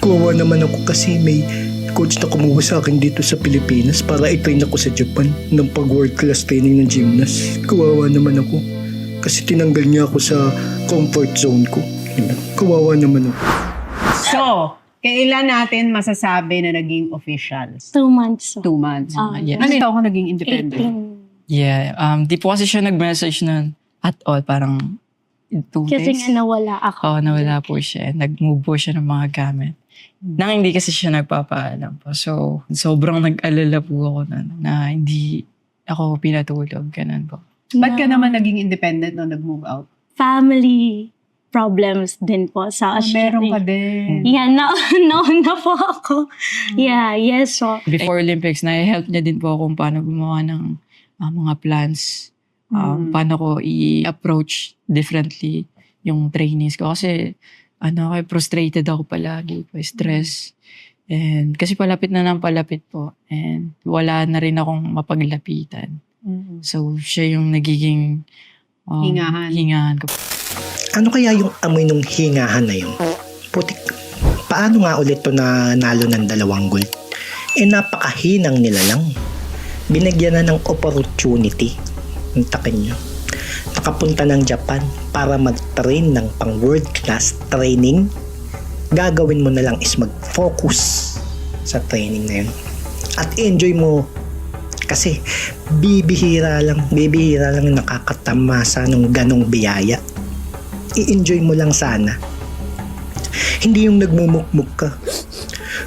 Kawawa naman ako kasi may coach na kumuha sa akin dito sa Pilipinas para i-train ako sa Japan ng pag-world class training ng gymnast. Kawawa naman ako kasi tinanggal niya ako sa comfort zone ko. Kawawa naman ako. So, kailan natin masasabi na naging official? 2 months. 2 months. yes. Ano ito ako naging independent? 18. Yeah, di po kasi siya nag-message nun at all. Parang 2 Kasi days. nga nawala ako. Oo, nawala po siya. Nag-move po siya ng mga gamit. Nang hindi kasi siya nagpapaalam po. So, sobrang nag-alala po ako na hindi ako pinatulog. Ganun po. Ba't ka naman naging independent nung nag-move out? Family problems din po sa Meron ka din. Yeah, nauna po ako. Yeah, yes. So, Before Olympics, na-help niya din po ako kung paano gumawa ng mga plans. Paano ko i-approach differently yung trainings ko. Kasi frustrated ako palagi po, stress. And kasi palapit na ng palapit po. And wala na rin akong mapaglapitan. So, siya yung nagiging hingahan ko. Ano kaya yung amoy nung hingahan na yun? Putik, paano nga ulit to na nalo ng 2 gold? Napakahinang nila lang. Binigyan na ng opportunity. Ang takin nyo. Nakapunta ng Japan para mag-train ng pang world class training. Gagawin mo na lang is mag-focus sa training na yun. At enjoy mo. Kasi bibihira lang nakakatamasa ng ganong biyaya. I-enjoy mo lang sana. Hindi yung nagmumukmuk ka.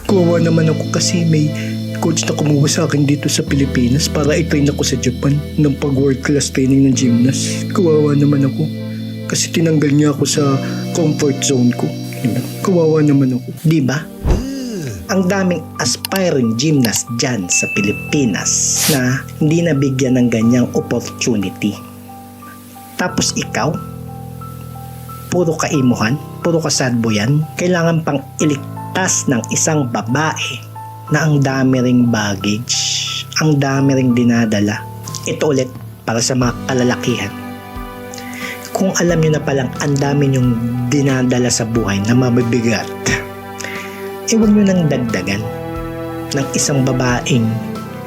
Kawawa naman ako kasi may coach na kumuha sa akin dito sa Pilipinas para i-train ako sa Japan ng pag-world class training ng gymnast. Kawawa naman ako kasi tinanggal niya ako sa comfort zone ko. Kawawa naman ako. Diba? Ang daming aspiring gymnast dyan sa Pilipinas na hindi nabigyan ng ganyang opportunity. Tapos ikaw, puro kaimuhan, puro kasadboyan, kailangan pang iligtas ng isang babae na ang dami ring baggage, ang dami ring dinadala. Ito ulit para sa mga kalalakihan. Kung alam nyo na palang ang dami nyong dinadala sa buhay na mabibigat, huwag nyo nang dagdagan ng isang babaeng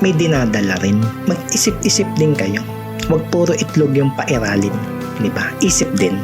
may dinadala rin. Mag-isip-isip din kayo. Huwag puro itlog yung pairalin. Diba? Isip din.